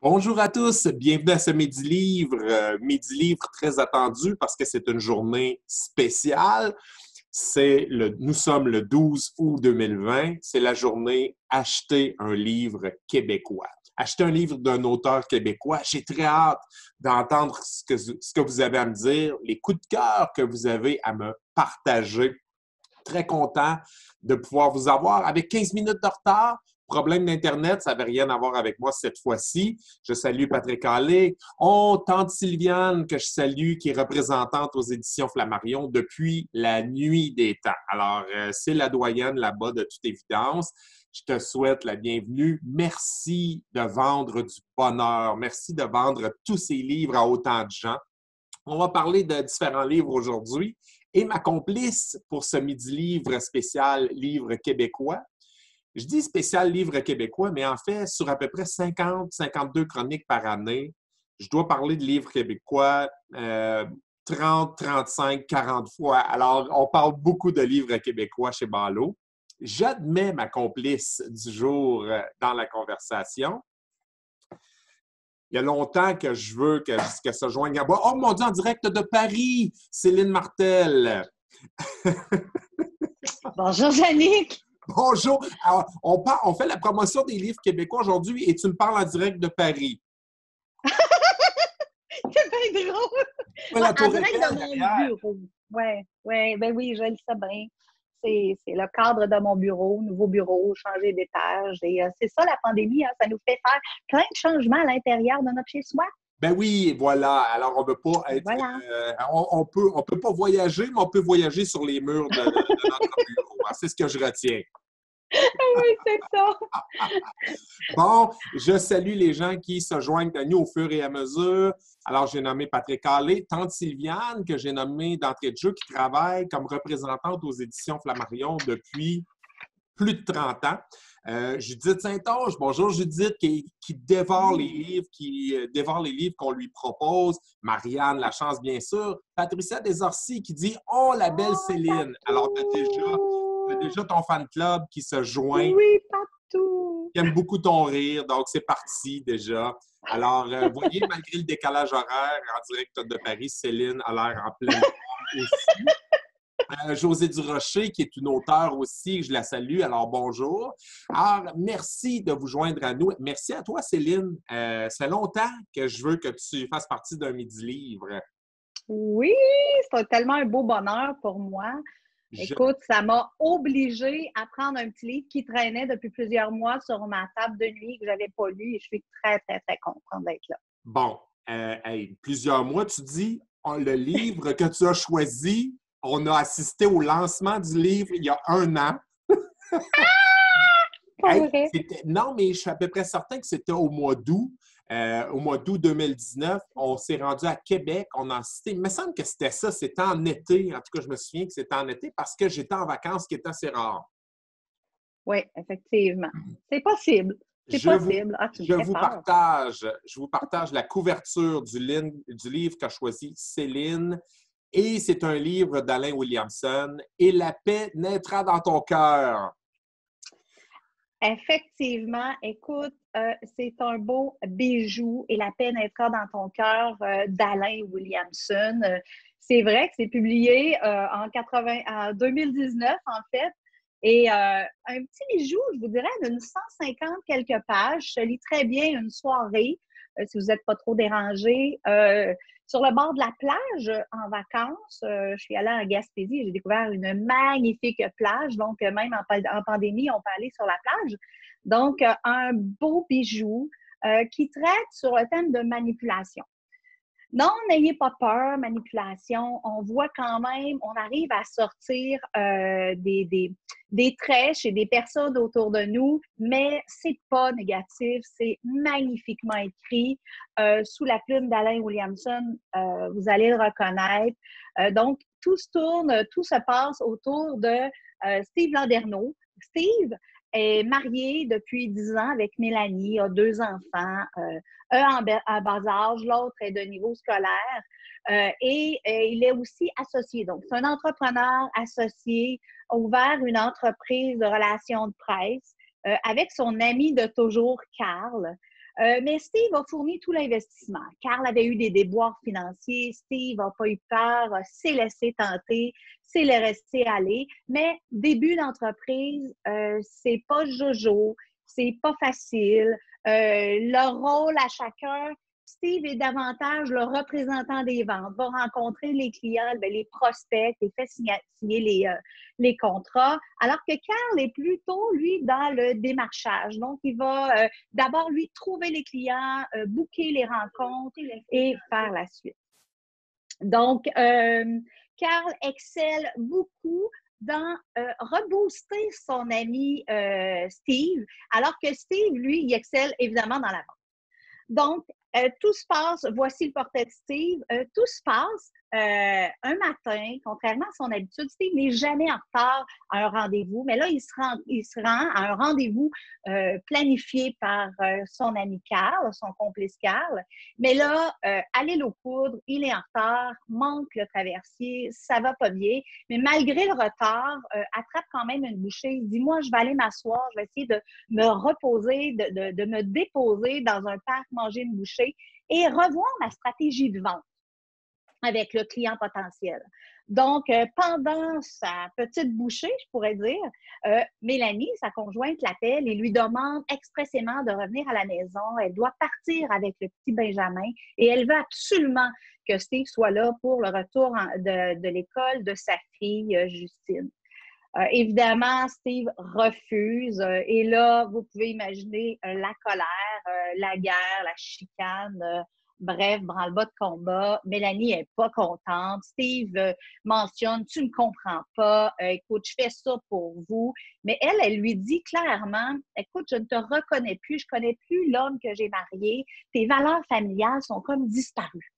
Bonjour à tous, bienvenue à ce Midi Livre. Midi Livre très attendu parce que c'est une journée spéciale. Nous sommes le 12 août 2020. C'est la journée Acheter un livre québécois. Acheter un livre d'un auteur québécois. J'ai très hâte d'entendre ce que vous avez à me dire, les coups de cœur que vous avez à me partager. Très content de pouvoir vous avoir avec 15 minutes de retard. Problème d'Internet, ça n'avait rien à voir avec moi cette fois-ci. Je salue Patrick Allé. Tante Sylviane, que je salue, qui est représentante aux éditions Flammarion depuis la nuit des temps. Alors, c'est la doyenne là-bas, de toute évidence. Je te souhaite la bienvenue. Merci de vendre du bonheur. Merci de vendre tous ces livres à autant de gens. On va parler de différents livres aujourd'hui. Et ma complice pour ce Midi Livre spécial Livre québécois. Je dis spécial livre québécois, mais en fait, sur à peu près 50-52 chroniques par année, je dois parler de livres québécois 30, 35, 40 fois. Alors, on parle beaucoup de livres québécois chez Ballot. J'admets ma complice du jour dans la conversation. Il y a longtemps que je veux que se joigne à moi. Oh mon Dieu, en direct de Paris, Céline Martel. Bonjour, Yannick. Bonjour. Alors, on fait la promotion des livres québécois aujourd'hui et tu me parles en direct de Paris. C'est bien drôle. La en direct de mon bureau. Oui, je le sais bien. C'est le cadre de mon bureau, nouveau bureau, changer d'étage. Et c'est ça, la pandémie, ça nous fait faire plein de changements à l'intérieur de notre chez-soi. Ben oui, voilà. Alors, on ne peut pas être... Voilà. On peut pas voyager, mais on peut voyager sur les murs de notre bureau. C'est ce que je retiens. Oui, c'est ça. Bon, je salue les gens qui se joignent à nous au fur et à mesure. Alors, j'ai nommé Patrick Allé, tante Sylviane, que j'ai nommée d'entrée de jeu, qui travaille comme représentante aux éditions Flammarion depuis plus de 30 ans. Judith Saint-Onge, bonjour Judith, qui dévore les livres, qu'on lui propose. Marianne Lachance, bien sûr. Patricia Desorcy qui dit « Oh, la belle Céline! » Alors, tu as déjà ton fan club qui se joint. Oui, partout. Qui aime beaucoup ton rire, donc c'est parti déjà. Alors, voyez, malgré le décalage horaire en direct de Paris, Céline a l'air en pleine forme aussi. Josée Durocher, qui est une auteure aussi, je la salue. Alors, bonjour. Alors, merci de vous joindre à nous. Merci à toi, Céline. Ça fait longtemps que je veux que tu fasses partie d'un Midi Livre. Oui, c'est tellement un beau bonheur pour moi. Écoute, ça m'a obligée à prendre un petit livre qui traînait depuis plusieurs mois sur ma table de nuit que je n'avais pas lu et je suis très, très, très contente d'être là. Bon, plusieurs mois, tu dis, le livre que tu as choisi, on a assisté au lancement du livre il y a 1 an. Non, mais je suis à peu près certain que c'était au mois d'août. Au mois d'août 2019, on s'est rendu à Québec. On a assisté. Il me semble que c'était ça. C'était en été. En tout cas, je me souviens que c'était en été parce que j'étais en vacances, ce qui est assez rare. Oui, effectivement. C'est possible. Je vous partage la couverture du livre qu'a choisi Céline. Et c'est un livre d'Alain Williamson. « Et la paix naîtra dans ton cœur ». Effectivement, écoute, c'est un beau bijou et la paix naîtra dans ton cœur d'Alain Williamson. C'est vrai que c'est publié en 2019, en fait. Et un petit bijou, je vous dirais, d'une 150 quelques pages. Je lis très bien une soirée, si vous n'êtes pas trop dérangé. Sur le bord de la plage, en vacances, je suis allée en Gaspésie et j'ai découvert une magnifique plage. Donc, même en pandémie, on peut aller sur la plage. Donc, un beau bijou qui traite sur le thème de manipulation. Non, n'ayez pas peur, manipulation. On voit quand même, on arrive à sortir des traits chez des personnes autour de nous, mais c'est pas négatif, c'est magnifiquement écrit. Sous la plume d'Alain Williamson, vous allez le reconnaître. Donc, tout se passe autour de Steve Landerneau. Steve est marié depuis 10 ans avec Mélanie, a 2 enfants, un à bas âge, l'autre est de niveau scolaire. Et il est aussi associé. Donc, c'est un entrepreneur associé, a ouvert une entreprise de relations de presse avec son ami de toujours, Carl. Mais Steve a fourni tout l'investissement. Carl avait eu des déboires financiers. Steve n'a pas eu peur, s'est laissé tenter, s'est laissé aller. Mais début d'entreprise, c'est pas jojo, c'est pas facile. Le rôle à chacun, Steve est davantage le représentant des ventes, va rencontrer les clients, les prospects, et fait signer les contrats, alors que Carl est plutôt, lui, dans le démarchage. Donc, il va d'abord, lui, trouver les clients, booker les rencontres et faire la suite. Donc, Carl excelle beaucoup dans rebooster son ami Steve, alors que Steve, lui, il excelle évidemment dans la vente. Donc, tout se passe, voici le portrait de Steve, tout se passe un matin, contrairement à son habitude. Steve n'est jamais en retard à un rendez-vous, mais là, il se rend à un rendez-vous planifié par son ami Carl, son complice Carl. Mais là, à l'île aux poudres, il est en retard, manque le traversier, ça va pas bien. Mais malgré le retard, attrape quand même une bouchée. Il dit, moi, je vais aller m'asseoir, je vais essayer de me reposer, de me déposer dans un parc, manger une bouchée et revoir ma stratégie de vente avec le client potentiel. Donc, pendant sa petite bouchée, je pourrais dire, Mélanie, sa conjointe, l'appelle et lui demande expressément de revenir à la maison. Elle doit partir avec le petit Benjamin et elle veut absolument que Steve soit là pour le retour de l'école de sa fille, Justine. Évidemment, Steve refuse. Et là, vous pouvez imaginer la colère, la guerre, la chicane. Bref, branle-bas de combat. Mélanie n'est pas contente. Steve mentionne, tu ne comprends pas. Écoute, je fais ça pour vous. Mais elle lui dit clairement, écoute, je ne te reconnais plus. Je ne connais plus l'homme que j'ai marié. Tes valeurs familiales sont comme disparues.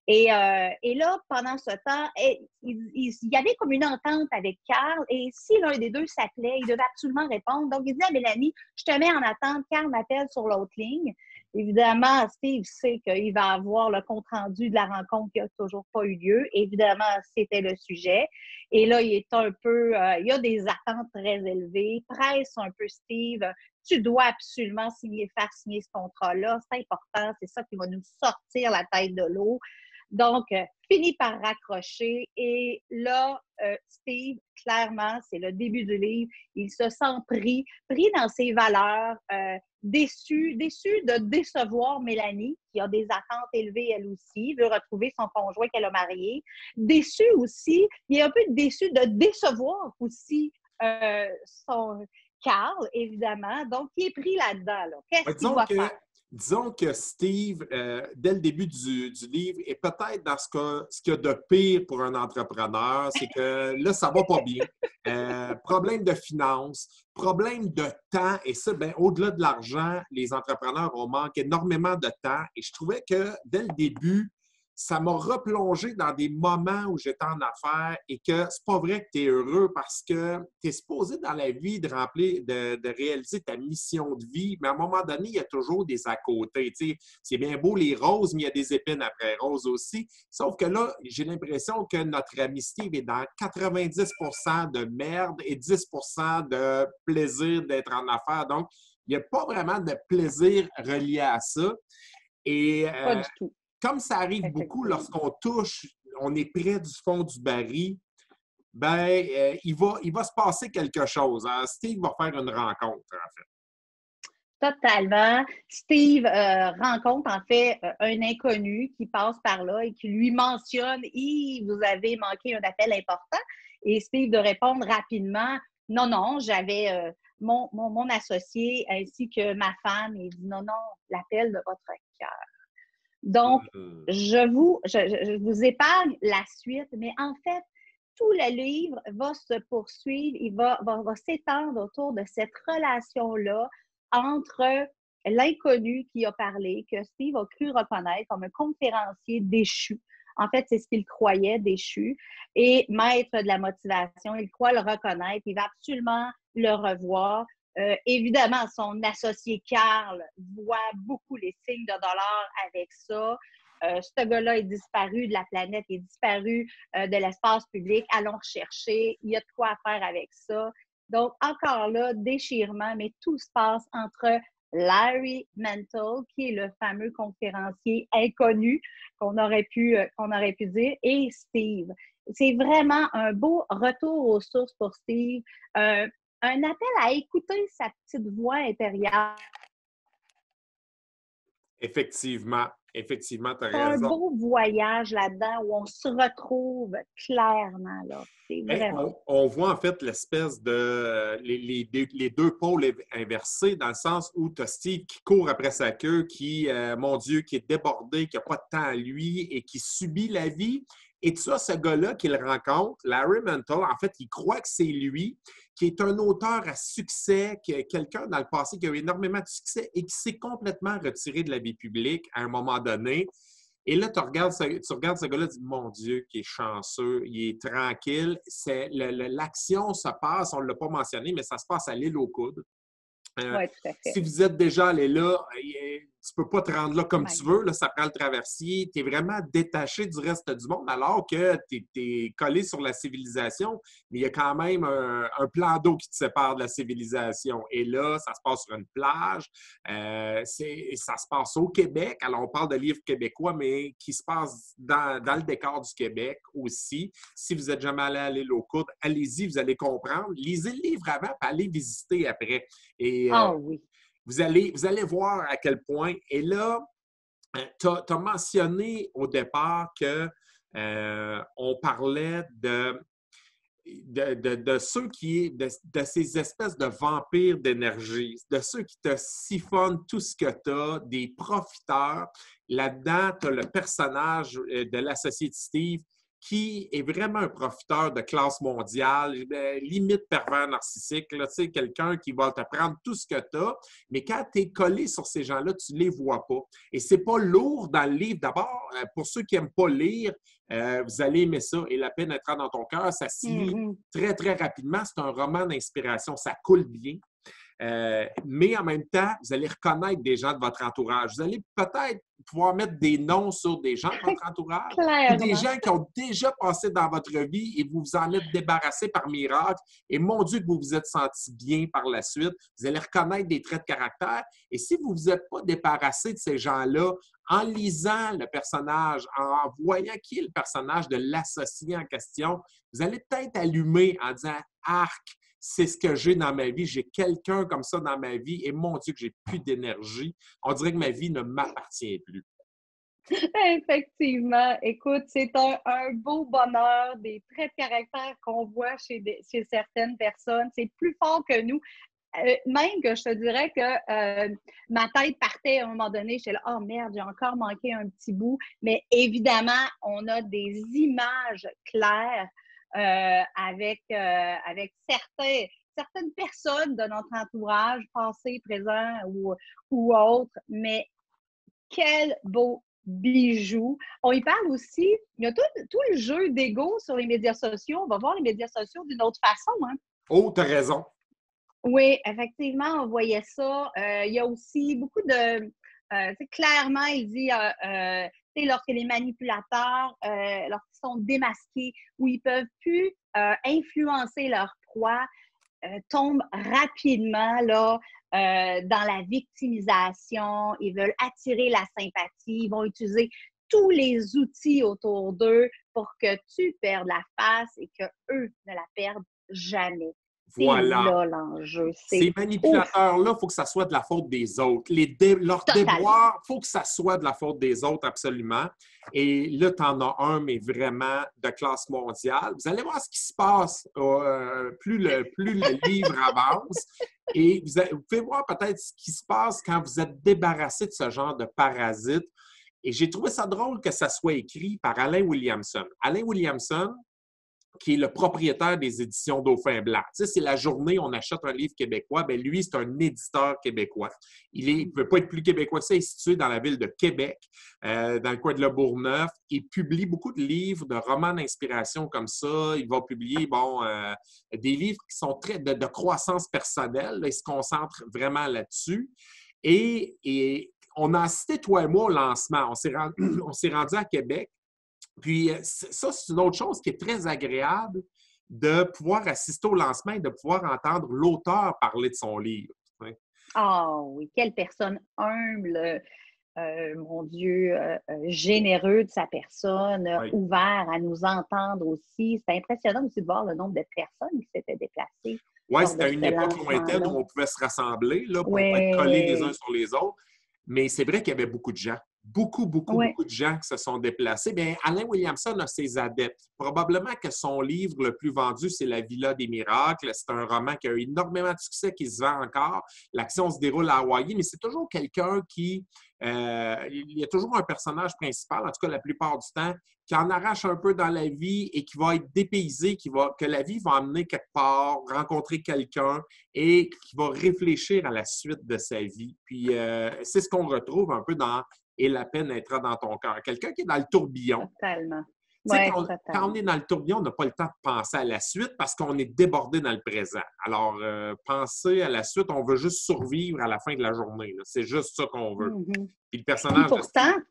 Et là, pendant ce temps, il y avait comme une entente avec Carl et si l'un des deux s'appelait, il devait absolument répondre. Donc, il dit à Mélanie, je te mets en attente, Carl m'appelle sur l'autre ligne. Évidemment, Steve sait qu'il va avoir le compte-rendu de la rencontre qui n'a toujours pas eu lieu. Évidemment, c'était le sujet. Et là, il est un peu, il y a des attentes très élevées, presse un peu Steve. Tu dois absolument faire signer ce contrat-là. C'est important, c'est ça qui va nous sortir la tête de l'eau. Donc, finit par raccrocher. Et là, Steve, clairement, c'est le début du livre. Il se sent pris dans ses valeurs, déçu de décevoir Mélanie, qui a des attentes élevées elle aussi, veut retrouver son conjoint qu'elle a marié. Déçu aussi, il est un peu déçu de décevoir aussi son Carl, évidemment. Donc, il est pris là-dedans. Là. Qu'est-ce qu'il doit faire? Disons que Steve, dès le début du livre, est peut-être dans ce qu'il y a de pire pour un entrepreneur, c'est que là, ça va pas bien. Problème de finances, problème de temps, et ça, bien, au-delà de l'argent, les entrepreneurs, on manque énormément de temps. Et je trouvais que dès le début, ça m'a replongé dans des moments où j'étais en affaires et que c'est pas vrai que tu es heureux parce que tu es supposé dans la vie de remplir, de réaliser ta mission de vie, mais à un moment donné, il y a toujours des à côté. Tu sais, c'est bien beau les roses, mais il y a des épines après roses aussi. Sauf que là, j'ai l'impression que notre ami Steve est dans 90 % de merde et 10 % de plaisir d'être en affaires. Donc, il n'y a pas vraiment de plaisir relié à ça. Et Pas du tout. comme ça arrive beaucoup lorsqu'on touche, on est près du fond du baril, ben, il va se passer quelque chose. Hein? Steve va faire une rencontre, en fait. Totalement. Steve rencontre en fait un inconnu qui passe par là et qui lui mentionne « vous avez manqué un appel important ». Et Steve de répondre rapidement « Non, non, j'avais mon associé ainsi que ma femme. » Et il dit « Non, non, l'appel de votre cœur. » Donc, je vous épargne la suite, mais en fait, tout le livre va se poursuivre, il va s'étendre autour de cette relation-là entre l'inconnu qui a parlé, que Steve a cru reconnaître comme un conférencier déchu. En fait, c'est ce qu'il croyait déchu. Et maître de la motivation, il croit le reconnaître, il va absolument le revoir. Évidemment, son associé Carl voit beaucoup les signes de dollars avec ça. Ce gars-là est disparu de la planète, est disparu de l'espace public. Allons chercher. Il y a de quoi faire avec ça. Donc, encore là, déchirement, mais tout se passe entre Larry Mantle, qui est le fameux conférencier inconnu qu'on aurait pu dire, et Steve. C'est vraiment un beau retour aux sources pour Steve. Un appel à écouter sa petite voix intérieure. Effectivement, effectivement, tu as C'est un raison. beau voyage là-dedans où on se retrouve clairement, là. C'est Hey, vraiment. on voit en fait l'espèce de les deux pôles inversés, dans le sens où tu as Steve qui court après sa queue, qui, mon Dieu, qui est débordé, qui n'a pas de temps à lui et qui subit la vie. Et tu as ce gars-là qu'il rencontre, Larry Mantle, en fait, il croit que c'est lui, qui est un auteur à succès, qui est quelqu'un dans le passé qui a eu énormément de succès et qui s'est complètement retiré de la vie publique à un moment donné. Et là, tu regardes ce gars-là, tu dis, mon Dieu, qui est chanceux, il est tranquille. L'action se passe, on ne l'a pas mentionné, mais ça se passe à l'île aux Coudes. Oui, tout à fait. Si vous êtes déjà allé là, tu ne peux pas te rendre là comme tu veux. God. Là, ça prend le traversier. Tu es vraiment détaché du reste du monde alors que tu es collé sur la civilisation, mais il y a quand même un plan d'eau qui te sépare de la civilisation. Et là, ça se passe sur une plage. Ça se passe au Québec. Alors, on parle de livres québécois, mais qui se passent dans le décor du Québec aussi. Si vous n'êtes jamais allé à l'île aux Coudes, allez-y, vous allez comprendre. Lisez le livre avant, puis allez visiter après. Et Oui. vous allez voir à quel point. Et là, tu as mentionné au départ que on parlait de ceux de ces espèces de vampires d'énergie, de ceux qui te siphonnent tout ce que tu as, des profiteurs. Là-dedans, tu as le personnage de l'associé de Steve qui est vraiment un profiteur de classe mondiale, limite pervers narcissique, là, quelqu'un qui va te prendre tout ce que tu as, mais quand tu es collé sur ces gens-là, tu ne les vois pas. Et c'est pas lourd dans le livre. D'abord, pour ceux qui n'aiment pas lire, vous allez aimer ça. Et La paix naîtra dans ton cœur, ça se lit très, très rapidement. C'est un roman d'inspiration. Ça coule bien. Mais en même temps, vous allez reconnaître des gens de votre entourage. Vous allez peut-être pouvoir mettre des noms sur des gens de votre entourage ou des gens qui ont déjà passé dans votre vie et vous vous en êtes débarrassé par miracle. Et mon Dieu, que vous vous êtes senti bien par la suite. Vous allez reconnaître des traits de caractère. Et si vous ne vous êtes pas débarrassé de ces gens-là, en lisant le personnage, en voyant qui est le personnage de l'associé en question, vous allez peut-être allumer en disant « Arc, c'est ce que j'ai dans ma vie. J'ai quelqu'un comme ça dans ma vie et mon Dieu que j'ai plus d'énergie. On dirait que ma vie ne m'appartient plus. » Effectivement. Écoute, c'est un beau bonheur, des traits de caractère qu'on voit chez certaines personnes. C'est plus fort que nous. Même que je te dirais que ma tête partait à un moment donné. J'étais là, oh merde, j'ai encore manqué un petit bout. Mais évidemment, on a des images claires avec certaines personnes de notre entourage, passé, présent ou autres. Mais quel beau bijou. On y parle aussi, il y a tout le jeu d'ego sur les médias sociaux. On va voir les médias sociaux d'une autre façon. Hein? Oh, tu as raison. Oui, effectivement, on voyait ça. Il y a aussi beaucoup de... clairement, il dit, lorsque les manipulateurs, lorsqu'ils sont démasqués, où ils ne peuvent plus influencer leur proie, tombent rapidement là, dans la victimisation. Ils veulent attirer la sympathie. Ils vont utiliser tous les outils autour d'eux pour que tu perdes la face et qu'eux ne la perdent jamais. Voilà. C'est là l'enjeu. Ces manipulateurs-là, il faut que ça soit de la faute des autres. Leurs déboires, il faut que ça soit de la faute des autres, absolument. Et là, tu en as un, mais vraiment de classe mondiale. Vous allez voir ce qui se passe plus le livre avance. Et vous pouvez voir peut-être ce qui se passe quand vous êtes débarrassé de ce genre de parasite. Et j'ai trouvé ça drôle que ça soit écrit par Alain Williamson. Alain Williamson, qui est le propriétaire des éditions Dauphin Blanc. Tu sais, c'est la journée où on achète un livre québécois. Bien, lui, c'est un éditeur québécois. Il ne peut pas être plus québécois. Il est situé dans la ville de Québec, dans le coin de Le Bourgneuf. Il publie beaucoup de livres, de romans d'inspiration comme ça. Il va publier, des livres qui sont très de croissance personnelle. Là, il se concentre vraiment là-dessus. Et on a assisté, toi et moi, au lancement. On s'est rendu à Québec. Puis ça, c'est une autre chose qui est très agréable de pouvoir assister au lancement et de pouvoir entendre l'auteur parler de son livre. Ah oui, quelle personne humble, mon Dieu, généreux de sa personne, Oui. ouvert à nous entendre aussi. C'est impressionnant aussi de voir le nombre de personnes qui s'étaient déplacées Oui, lors de c'était une ce époque lointaine lancement-là. où on pouvait se rassembler là, pour ne pas être collés les uns Oui, sur les autres. Mais c'est vrai qu'il y avait beaucoup de gens. Beaucoup, beaucoup, oui, beaucoup de gens qui se sont déplacés. Bien, Alain Williamson a ses adeptes. Probablement que son livre le plus vendu, c'est La Villa des Miracles. C'est un roman qui a eu énormément de succès, qui se vend encore. L'action se déroule à Hawaï, mais c'est toujours quelqu'un qui... il y a toujours un personnage principal, en tout cas la plupart du temps, qui en arrache un peu dans la vie et qui va être dépaysé, que la vie va amener quelque part, rencontrer quelqu'un et qui va réfléchir à la suite de sa vie. Puis c'est ce qu'on retrouve un peu dans Et la paix naîtra dans ton cœur. Quelqu'un qui est dans le tourbillon. totalement. Tu sais, Oui, quand on est totalement. dans le tourbillon, on n'a pas le temps de penser à la suite parce qu'on est débordé dans le présent. Alors, penser à la suite, on veut juste survivre à la fin de la journée, là. C'est juste ça qu'on veut. Mhm. Puis le Puis personnage de pourtant, Steve,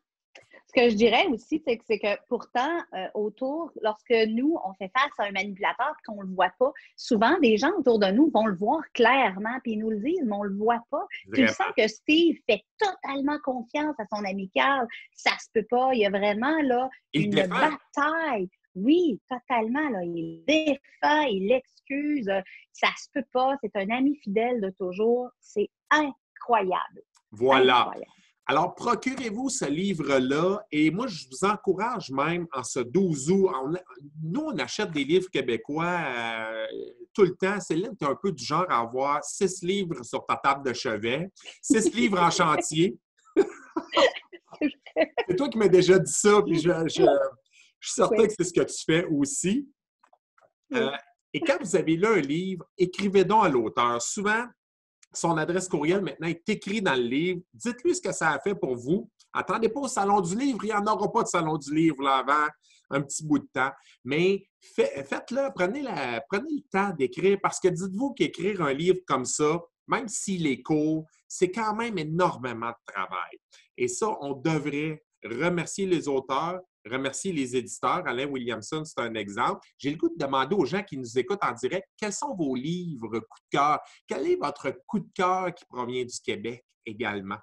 ce que je dirais aussi, c'est que pourtant, autour, lorsque nous, on fait face à un manipulateur et qu'on ne le voit pas, souvent, des gens autour de nous vont le voir clairement, puis ils nous le disent, mais on ne le voit pas. Tu le sens vraiment, que Steve fait totalement confiance à son ami Carl. Ça se peut pas. Il y a vraiment là, il le une défend. bataille. Oui, totalement. Là. Il défend, il l'excuse. Ça se peut pas. C'est un ami fidèle de toujours. C'est incroyable. Voilà. Incroyable. Alors, procurez-vous ce livre-là et moi, je vous encourage même en ce 12 août. Nous, on achète des livres québécois tout le temps. Céline, tu es un peu du genre à avoir 6 livres sur ta table de chevet, 6 livres en chantier. C'est toi qui m'as déjà dit ça, puis je suis certain Oui, que c'est ce que tu fais aussi. Euh, oui. et quand vous avez lu un livre, écrivez donc à l'auteur. Souvent, son adresse courriel maintenant est écrite dans le livre. Dites-lui ce que ça a fait pour vous. Attendez pas au Salon du Livre. Il n'y en aura pas de Salon du Livre là, avant un petit bout de temps. Mais faites-le, prenez le temps d'écrire parce que dites-vous qu'écrire un livre comme ça, même s'il est court, c'est quand même énormément de travail. Et ça, on devrait remercier les auteurs, remercier les éditeurs. Alain Williamson, c'est un exemple. J'ai le goût de demander aux gens qui nous écoutent en direct, quels sont vos livres coup de cœur? Quel est votre coup de cœur qui provient du Québec également?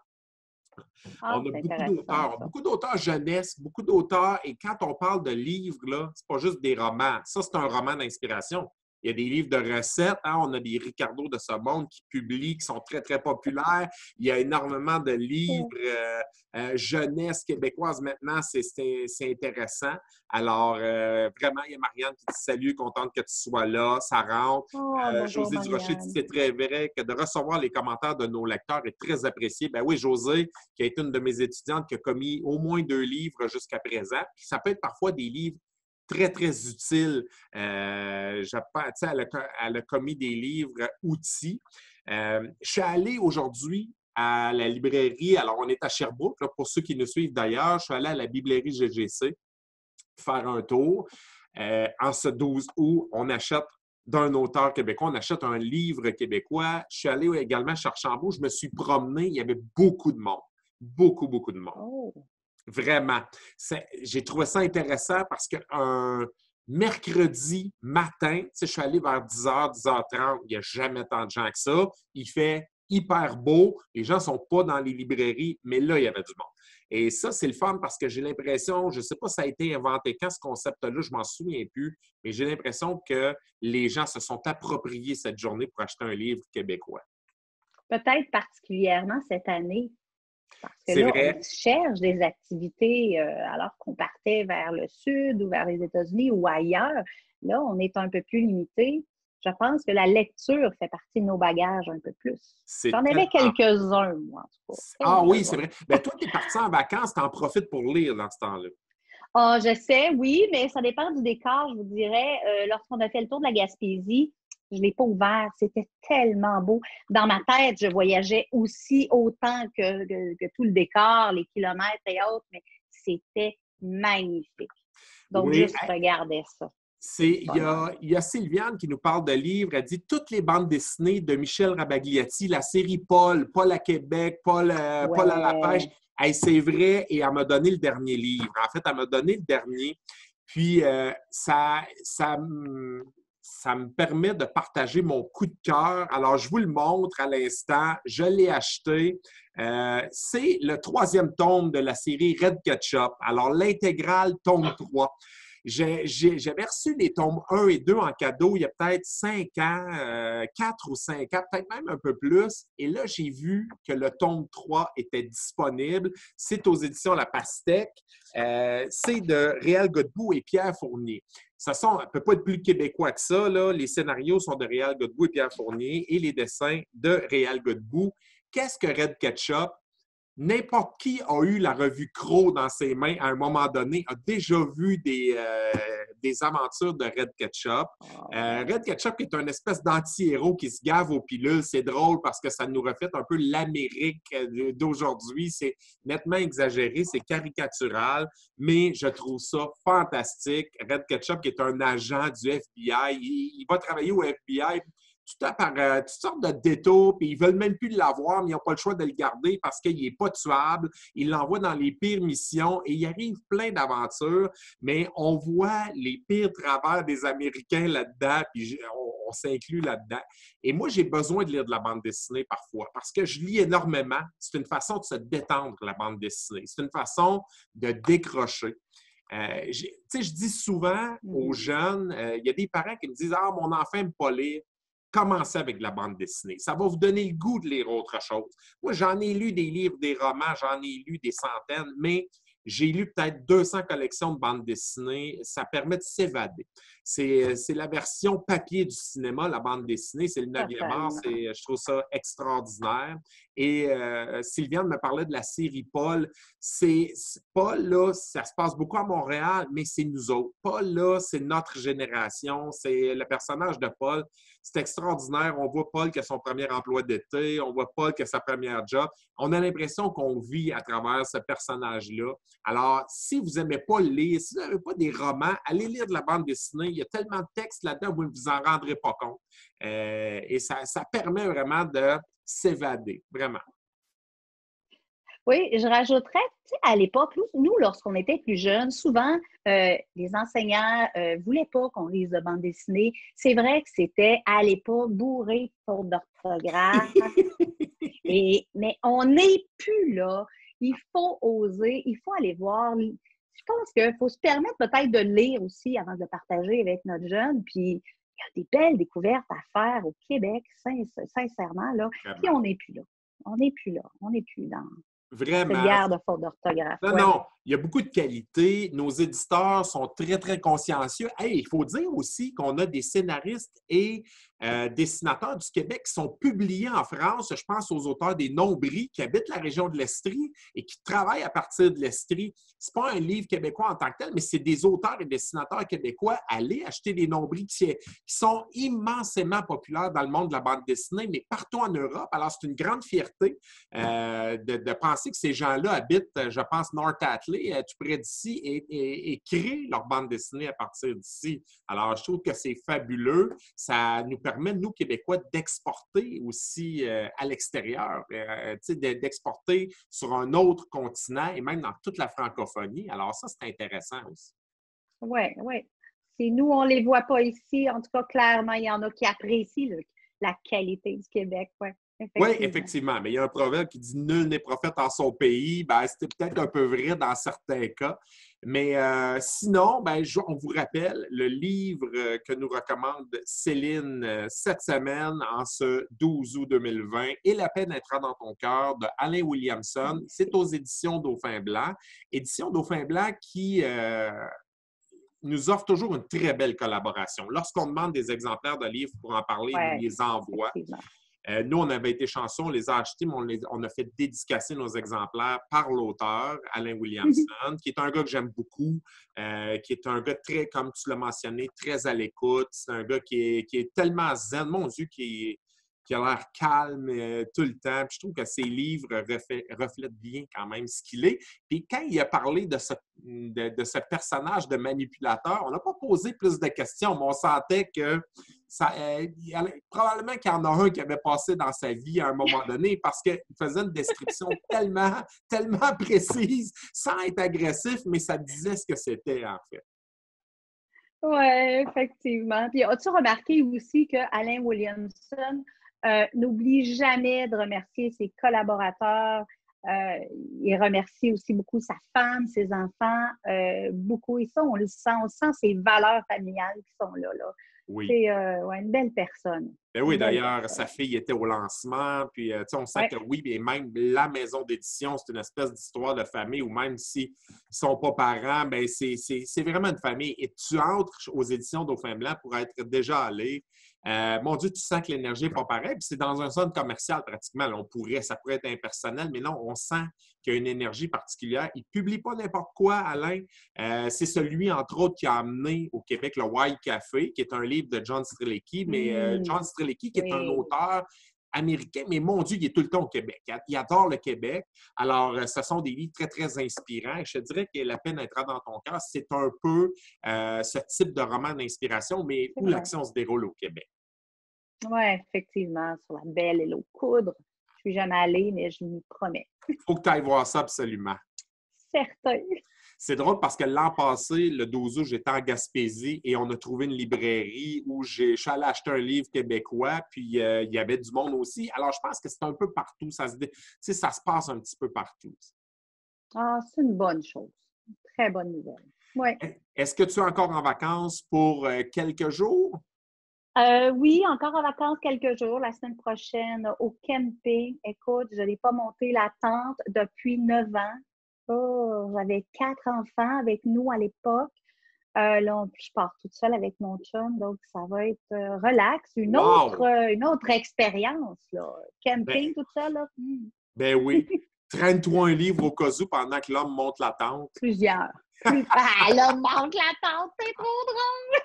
Ah, On a c'est intéressant, ça. beaucoup d'auteurs jeunesse, beaucoup d'auteurs, et quand on parle de livres, là, c'est pas juste des romans. Ça, c'est un roman d'inspiration. Il y a des livres de recettes, hein? On a des Ricardo de ce monde qui publient, qui sont très, très populaires. Il y a énormément de livres jeunesse québécoise maintenant, c'est intéressant. Alors, vraiment, il y a Marianne qui dit salut, contente que tu sois là, ça rentre. Oh, bonjour, José Durocher dit Marianne. c'est très vrai que de recevoir les commentaires de nos lecteurs est très apprécié. Ben oui, José, qui a été une de mes étudiantes, qui a commis au moins 2 livres jusqu'à présent. Puis ça peut être parfois des livres très, très utiles. Elle a commis des livres outils. Je suis allé aujourd'hui à la librairie, alors on est à Sherbrooke, là, pour ceux qui nous suivent d'ailleurs, je suis allé à la librairie GGC faire un tour. En ce 12 août, on achète d'un auteur québécois, on achète un livre québécois. Je suis allé également à Archambault, je me suis promené, il y avait beaucoup de monde. Beaucoup, beaucoup de monde. Oh, Vraiment. J'ai trouvé ça intéressant parce qu'un mercredi matin, tu sais, je suis allé vers 10h, 10h30, il n'y a jamais tant de gens que ça. Il fait hyper beau, les gens ne sont pas dans les librairies, mais là, il y avait du monde. Et ça, c'est le fun parce que j'ai l'impression, je ne sais pas si ça a été inventé quand ce concept-là, je m'en souviens plus, mais j'ai l'impression que les gens se sont appropriés cette journée pour acheter un livre québécois. peut-être particulièrement cette année, parce que C'est là, on vrai, cherche des activités alors qu'on partait vers le sud ou vers les États-Unis ou ailleurs. Là, on est un peu plus limité. Je pense que la lecture fait partie de nos bagages un peu plus. c'est J'en avais tellement. quelques-uns, moi, en tout cas. Ah oui, c'est Quelques-uns. vrai. Ben, toi, tu es parti en vacances, tu en profites pour lire dans ce temps-là. Ah, je sais, oui, mais ça dépend du décor, je vous dirais. Lorsqu'on a fait le tour de la Gaspésie, je ne l'ai pas ouvert. C'était tellement beau. Dans ma tête, je voyageais aussi autant que tout le décor, les kilomètres et autres, mais c'était magnifique. Donc, Oui, juste regarder ça. C'est le il y bonheur. a, il y a Sylviane qui nous parle de livres. Elle dit toutes les bandes dessinées de Michel Rabagliati, la série Paul à Québec, Paul à la pêche. Ouais. Hey, c'est vrai, et elle m'a donné le dernier livre. En fait, elle m'a donné le dernier. Puis, ça me permet de partager mon coup de cœur. Alors, je vous le montre à l'instant. Je l'ai acheté. C'est le 3e tome de la série Red Ketchup. Alors, l'intégrale tome 3. J'avais reçu les tomes 1 et 2 en cadeau il y a peut-être 5 ans, 4 ou 5 ans, peut-être même un peu plus. Et là, j'ai vu que le tome 3 était disponible. C'est aux éditions La Pastèque. C'est de Réal Godbout et Pierre Fournier. Ça ne peut pas être plus québécois que ça, là. Les scénarios sont de Réal Godbout et Pierre Fournier et les dessins de Réal Godbout. Qu'est-ce que Red Ketchup? N'importe qui a eu la revue Crow dans ses mains à un moment donné, a déjà vu des aventures de Red Ketchup. Red Ketchup est une espèce d'anti-héros qui se gave aux pilules. C'est drôle parce que ça nous reflète un peu l'Amérique d'aujourd'hui. C'est nettement exagéré, c'est caricatural, mais je trouve ça fantastique. Red Ketchup, qui est un agent du FBI, il va travailler au FBI par toutes sortes de détours, puis ils ne veulent même plus l'avoir, mais ils n'ont pas le choix de le garder parce qu'il n'est pas tuable. Ils l'envoient dans les pires missions et il arrive plein d'aventures, mais on voit les pires travers des Américains là-dedans, puis on s'inclut là-dedans. Et moi, j'ai besoin de lire de la bande dessinée parfois parce que je lis énormément. C'est une façon de se détendre, la bande dessinée. C'est une façon de décrocher. Je dis souvent aux jeunes, il y a des parents qui me disent « Ah, mon enfant n'aime pas lire. » Commencez avec de la bande dessinée. Ça va vous donner le goût de lire autre chose. Moi, j'en ai lu des livres, des romans, j'en ai lu des centaines, mais j'ai lu peut-être 200 collections de bandes dessinées. Ça permet de s'évader. C'est la version papier du cinéma, la bande dessinée. C'est le 9e art. Je trouve ça extraordinaire. Et Sylviane me parlait de la série Paul. Paul, là, ça se passe beaucoup à Montréal, mais c'est nous autres. Paul, là, c'est notre génération. C'est le personnage de Paul. C'est extraordinaire. On voit Paul qui a son premier emploi d'été. On voit Paul qui a sa première job. On a l'impression qu'on vit à travers ce personnage-là. Alors, si vous n'aimez pas lire, si vous n'avez pas des romans, allez lire de la bande dessinée. Il y a tellement de textes là-dedans, vous ne vous en rendrez pas compte. Et ça permet vraiment de s'évader, vraiment. Oui, je rajouterais, tu sais, à l'époque, nous, lorsqu'on était plus jeunes, souvent, les enseignants ne voulaient pas qu'on lise de bande dessinée. C'est vrai que c'était, à l'époque, bourré de fautes d'orthographe. Mais on n'est plus là. Il faut oser, il faut aller voir. Je pense qu'il faut se permettre peut-être de lire aussi avant de le partager avec notre jeune. Puis, il y a des belles découvertes à faire au Québec, sincèrement, là. Puis, on n'est plus là. On n'est plus là. On n'est plus dans... Vraiment. Cette guerre de faute d'orthographe. Non, il y a beaucoup de qualité. Nos éditeurs sont très, très consciencieux. Hey, il faut dire aussi qu'on a des scénaristes et dessinateurs du Québec qui sont publiés en France. Je pense aux auteurs des Nombris qui habitent la région de l'Estrie et qui travaillent à partir de l'Estrie. Ce n'est pas un livre québécois en tant que tel, mais c'est des auteurs et dessinateurs québécois. Allez acheter des Nombris qui sont immensément populaires dans le monde de la bande dessinée, mais partout en Europe. Alors, c'est une grande fierté de penser que ces gens-là habitent, je pense, North Atlee, tout près d'ici, et créent leur bande dessinée à partir d'ici. Alors, je trouve que c'est fabuleux. Ça nous permet, nous, Québécois, d'exporter aussi à l'extérieur, d'exporter sur un autre continent et même dans toute la francophonie. Alors, ça, c'est intéressant aussi. Oui, oui. Et nous, on ne les voit pas ici. En tout cas, clairement, il y en a qui apprécient la qualité du Québec. Ouais. Oui, effectivement. Mais il y a un proverbe qui dit « Nul n'est prophète en son pays ». Ben, c'était peut-être un peu vrai dans certains cas. Mais sinon, on vous rappelle le livre que nous recommande Céline cette semaine, en ce 12 août 2020, « Et la paix naîtra dans ton cœur » de Alain Williamson. C'est aux éditions Dauphin Blanc. Éditions Dauphin Blanc qui nous offre toujours une très belle collaboration. Lorsqu'on demande des exemplaires de livres pour en parler, ils nous les envoient. Nous, on avait été chanceux, on les a achetés, mais on a fait dédicacer nos exemplaires par l'auteur, Alain Williamson, qui est un gars que j'aime beaucoup, qui est un gars très, comme tu l'as mentionné, très à l'écoute. C'est un gars qui est tellement zen, mon Dieu, qui a l'air calme tout le temps. Puis je trouve que ses livres reflètent bien quand même ce qu'il est. Puis quand il a parlé de ce personnage de manipulateur, on n'a pas posé plus de questions, mais on sentait que probablement qu'il y en a un qui avait passé dans sa vie à un moment donné parce qu'il faisait une description tellement, tellement précise, sans être agressif, mais ça disait ce que c'était en fait. Oui, effectivement. Puis as-tu remarqué aussi que Alain Williamson n'oublie jamais de remercier ses collaborateurs. Il remercie aussi beaucoup sa femme, ses enfants, beaucoup. Et ça, on sent ses valeurs familiales qui sont là, là. Oui. C'est ouais, une belle personne. Ben oui, Une belle d'ailleurs, sa personne. fille était au lancement, puis tu sais, on sent Ouais, que oui, et même la maison d'édition, c'est une espèce d'histoire de famille où même s'ils ne sont pas parents, ben c'est vraiment une famille. Et tu entres aux éditions Dauphin Blanc pour être déjà allé. Mon Dieu, tu sens que l'énergie n'est pas pareille. Puis c'est dans un zone commercial pratiquement. Là, ça pourrait être impersonnel, mais non, on sent qu'il y a une énergie particulière. Il ne publie pas n'importe quoi, Alain. C'est celui, entre autres, qui a amené au Québec le Wild Café, qui est un livre de John Strzelecki. Mais John Strzelecki, qui est un oui. auteur américain, mais mon Dieu, il est tout le temps au Québec. Il adore le Québec. Alors, ce sont des livres très, très inspirants. Je te dirais que La peine entra dans ton cœur, c'est un peu ce type de roman d'inspiration, mais C'est où vrai. l'action se déroule au Québec. Oui, effectivement, sur la belle et l'eau coudre. Je ne suis jamais allée, mais je m'y promets. Il faut que tu ailles voir ça absolument. Certain. C'est drôle parce que l'an passé, le 12 août, j'étais en Gaspésie et on a trouvé une librairie où je suis allé acheter un livre québécois, puis il y avait du monde aussi. Alors, je pense que c'est un peu partout. Ça se passe un petit peu partout. Ah, c'est une bonne chose. Une très bonne nouvelle. Oui. Est-ce que tu es encore en vacances pour quelques jours? Oui, encore en vacances quelques jours, la semaine prochaine, au camping. Écoute, je n'ai pas monté la tente depuis 9 ans. Oh, j'avais 4 enfants avec nous à l'époque. Là, je pars toute seule avec mon chum, donc ça va être relax. Wow! Une autre expérience, là. Ben, Camping toute seule, là. ben oui. Traîne-toi un livre au cas où pendant que l'homme monte la tente. Plusieurs. Ah, là, manque la tente, c'est trop drôle!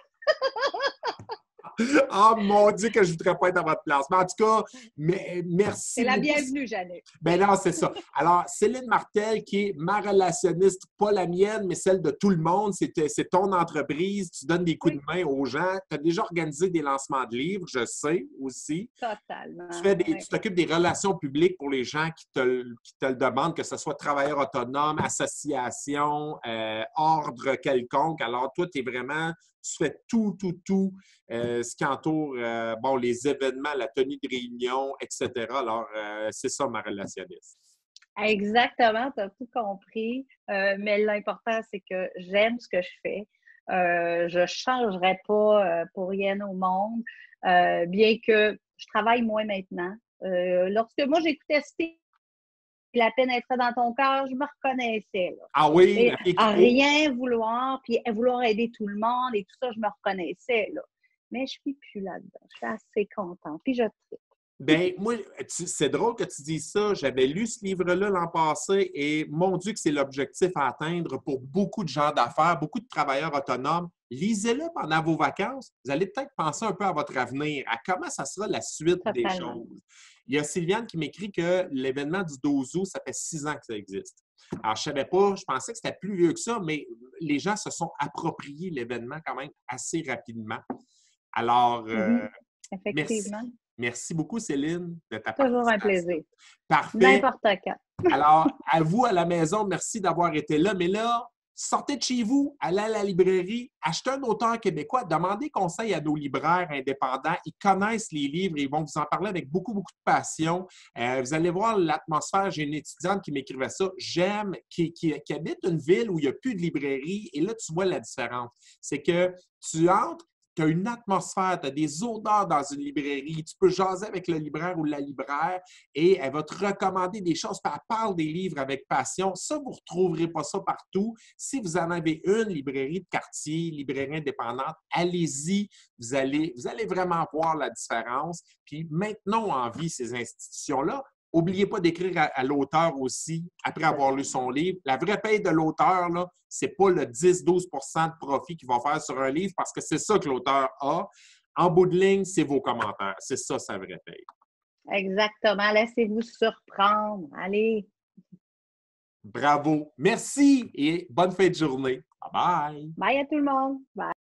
Ah, mon Dieu, que je ne voudrais pas être à votre place. Mais en tout cas, C'est merci la beaucoup. bienvenue, Jeannette. Ben non, c'est ça. Alors, Céline Martel, qui est ma relationniste, pas la mienne, mais celle de tout le monde, c'est ton entreprise, tu donnes des coups Oui, de main aux gens. Tu as déjà organisé des lancements de livres, je sais aussi. totalement. Tu t'occupes des relations publiques pour les gens qui te le demandent, que ce soit travailleurs autonomes, associations, ordre quelconque. Alors, toi, tu fais tout ce qui entoure bon, les événements, la tenue de réunion, etc. Alors, c'est ça ma relationniste. Exactement, tu as tout compris. Mais l'important, c'est que j'aime ce que je fais. Je ne changerai pas pour rien au monde, bien que je travaille moins maintenant. Lorsque moi, j'écoutais Steve, La peine être dans ton cœur, je me reconnaissais. Là. Ah oui, Et la fille qui à court. rien vouloir, puis à vouloir aider tout le monde et tout ça, je me reconnaissais. Là. Mais je ne suis plus là-dedans. Je suis assez contente. Puis je tripe. Ben, moi, c'est drôle que tu dises ça. J'avais lu ce livre-là l'an passé et mon Dieu que c'est l'objectif à atteindre pour beaucoup de gens d'affaires, beaucoup de travailleurs autonomes. Lisez-le pendant vos vacances. Vous allez peut-être penser un peu à votre avenir, à comment ça sera la suite des Totalement. choses. Il y a Sylviane qui m'écrit que l'événement du 12 août, ça fait 6 ans que ça existe. Alors, je ne savais pas, je pensais que c'était plus vieux que ça, mais les gens se sont appropriés l'événement quand même assez rapidement. Alors, Oui, merci. effectivement. Merci beaucoup, Céline, de ta Toujours un participation. plaisir. Parfait. N'importe quand. Alors, à vous à la maison, merci d'avoir été là. Mais là, sortez de chez vous, allez à la librairie, achetez un auteur québécois, demandez conseil à nos libraires indépendants. Ils connaissent les livres et ils vont vous en parler avec beaucoup, beaucoup de passion. Vous allez voir l'atmosphère. J'ai une étudiante qui m'écrivait ça. J'aime, qui habite une ville où il n'y a plus de librairie. Et là, tu vois la différence. C'est que tu entres, tu as une atmosphère, tu as des odeurs dans une librairie, tu peux jaser avec le libraire ou la libraire et elle va te recommander des choses, puis elle parle des livres avec passion. Ça, vous ne retrouverez pas ça partout. Si vous en avez une librairie de quartier, librairie indépendante, allez-y, vous allez vraiment voir la différence. Puis maintenons en vie ces institutions-là. N'oubliez pas d'écrire à l'auteur aussi, après avoir lu son livre. La vraie paye de l'auteur, ce n'est pas le 10-12 de profit qu'il va faire sur un livre parce que c'est ça que l'auteur a. En bout de ligne, c'est vos commentaires. C'est ça, sa vraie paye. Exactement. Laissez-vous surprendre. Allez. Bravo. Merci et bonne fin de journée. Bye bye. Bye à tout le monde. Bye.